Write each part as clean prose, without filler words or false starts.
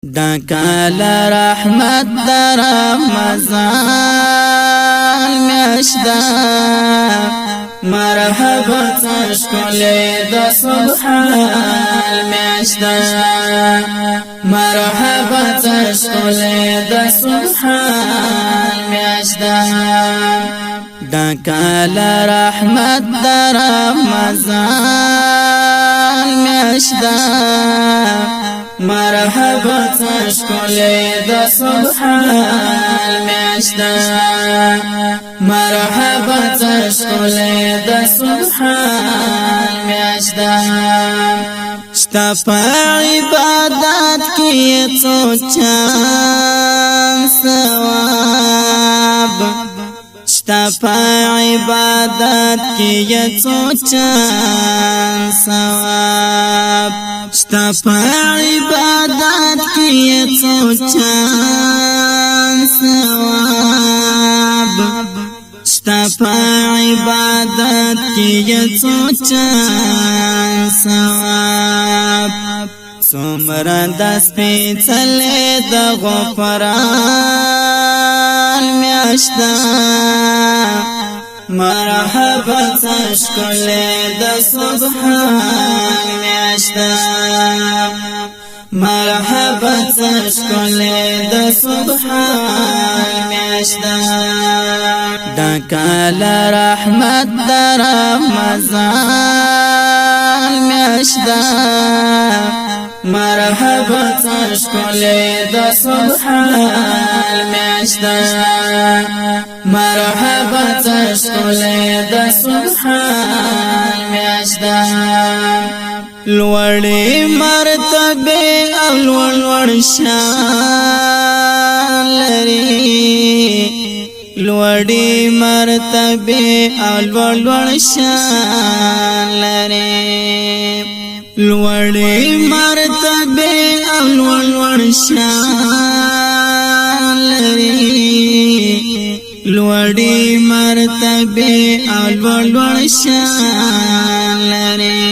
دا کال رحمت دا رمضان میاشتا مرحبا تشکلی دا سبحان میاشتا مرحبا تشکلی دا سبحان میاشتا دا کال رحمت دا رمضان میاشتا مرحبا تشکلی دا سبحان میاشتا مرحبا تشکلی دا سبحان میاشتا شتا پا عبادت کی تو چان ثواب شتا پا عبادت کی تو چان ثواب شتا پا عبادت کی تو چان ثواب شتا پا عبادت کی تو چان ثواب سمرا دس پیچلے دا غفران میاشتا مرحبا تشکلی دا سبحان میاشتا مرحبا تشکلی دا سبحان میاشتا دا کال رحمت دا رمضان میاشتا مرحبا تشکلی دا سبحان میاشتا مرحبا تشکلی دا سبحان میاشتا لوڑی مرتبه او لوڑ شان لري لوڑی مرتبه او لوڑ شان لري لوڑی مرتبه او لوڑ شان لري لوڑی مرتبه او لوڑ شان لري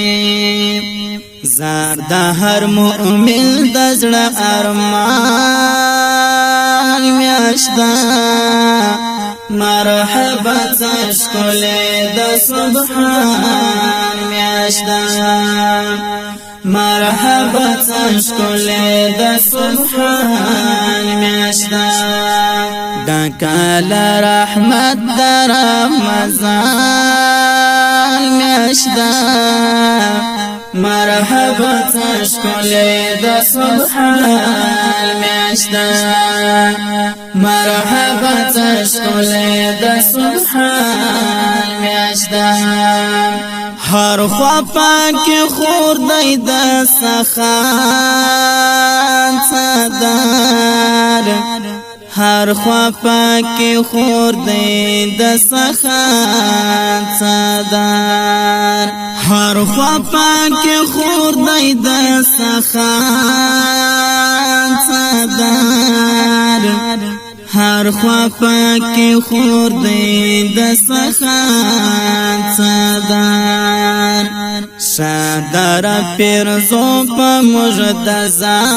زار دا هر مؤمن دزړه ارمان میاشتا مرحبا تشکلی دا سبحان میاشتا مرحبا تشکلی دا سبحان میاشتا دا کال رحمت دا رمضان میاشتا مرحبا تشکلی دا سبحان میاشتا مرحبا تشکلی دا سبحان میاشتا هر خوا پاکی خور دی دا سخان صدار هر خوا پاکی خور دی دا سخان صدار هر خوا پاکی خور دی دا سخان صدار هر خوا پاکی خور دی دا سخان صدار شادر پیرزو پا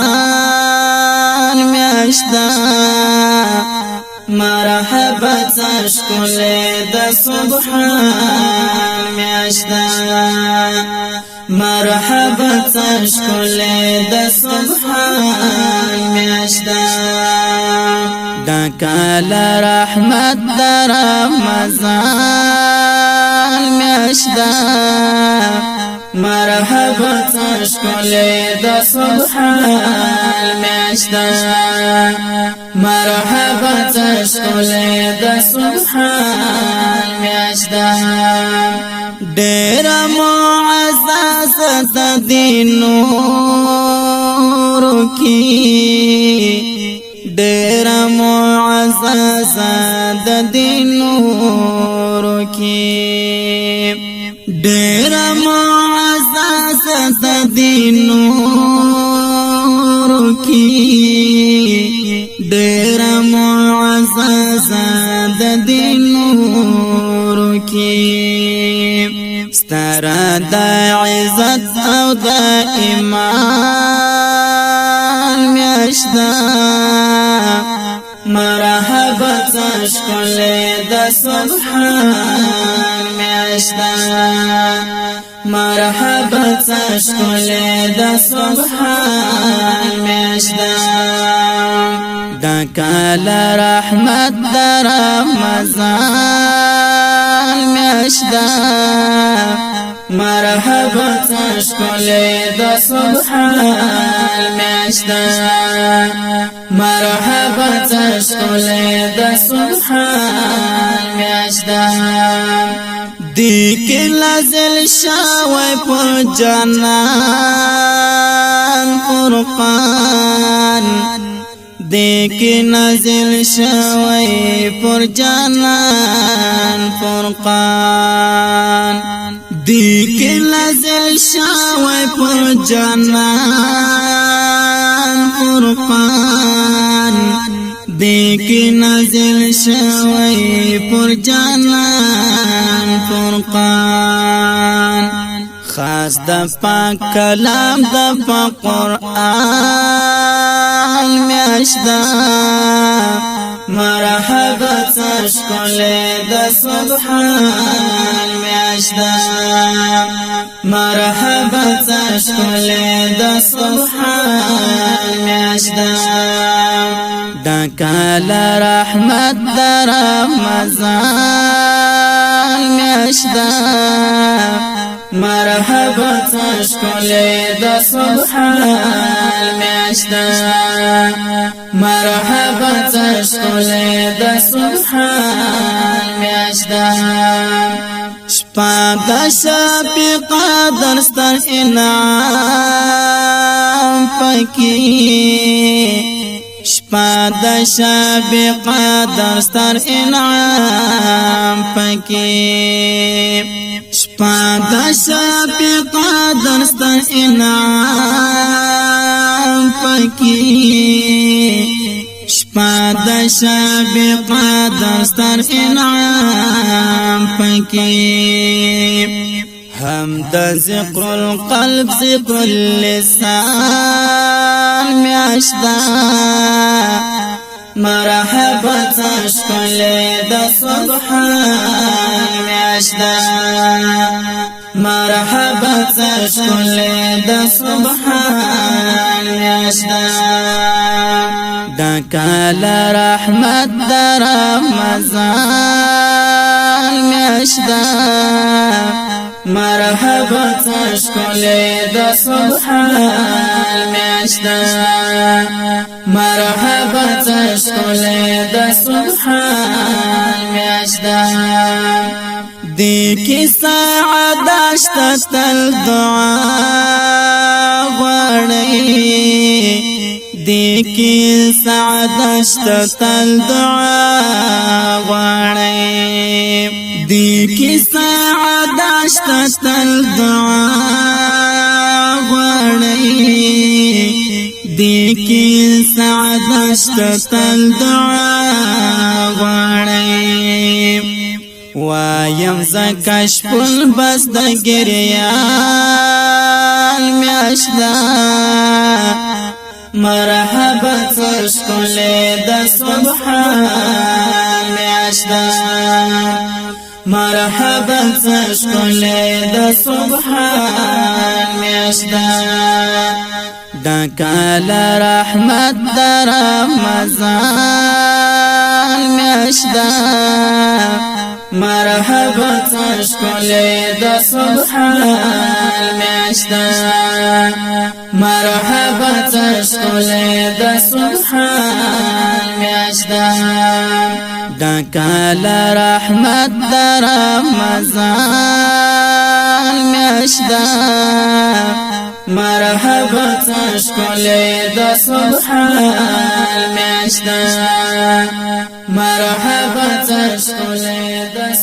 مجدزان میاشتا مرحبا تشکلی دا سبحان میاشتا مرحبا تشکلی دا سبحان میاشتا دا کال رحمت دا رمضان میاشتا مرحبا تشکلی دا سبحان میاشتا مرحبا تشکلی دا سبحان میاشتا ډیر معزز د دینونو کی ډیر معزز د دینونو کی ډیر معزز د دینونو کی ډیر معزز د دینونو کی ستر د عزت او د ایمان میاشت میاشتا مرحبا تشکل د سبحان میاشتا مرحبا تشکل د سبحان میاشتا دا کال رحمت د رمضان میاشتا مرحبا تشکل د سبحان میاشتا مرحبا تشکل د سبحان میاشتا دیکی لازل شاوی پر جنان فرقان دیکی نازل شاوی پر جنان فرقان دیکی نازل شاوی پر جنان فرقان دیکی نازل شاوی پر جنان فرقان خاص د پاک کلام د پاک قرآن میاشتا مرحبا تشکل د سبحان میاشتا مرحبا تشکل د سبحان میاشتا دا کال رحمت د رمضان میاشتا مرحبا تشکل د سبحان میاشتا مرحبا تشکل د سبحان میاشتا شپه د شفیق درستر انعام پکې شپه د شفیق درستر انعام پکې شپه د شفیق درستر انعام پکې شپه د شفیق درستر انعام پکې هم د ذکر القلب ذکر اللسان میاشتا مرحبا تشکل د سبحان میاشتا مرحبا تشکل د سبحان میاشتا دا کال رحمت د رمضان میاشتا مرحبا تشکل د سبحان میاشتا مرحبا تشکل د سبحان میاشتا دیکی سعادت تل دعا غواړي دیکی سعادت تل دعا غواړي دیکی سعادت تل دعا غواړي دیکی سعادت تل دعا غواړي وایم زکش پل بس د گریان میاشتا مرحبا تشکل د سبحان میاشتا مرحبا تشکل د سبحان میاشتا دا کال رحمت د رمضان میاشتا مرحبا تشکل د سبحان میاشتا مرحبا تشکل د سبحان میاشتا دا کال رحمت د رمضان میاشتا مرحبا تشکل د سبحان میاشتا مرحبا تشکل د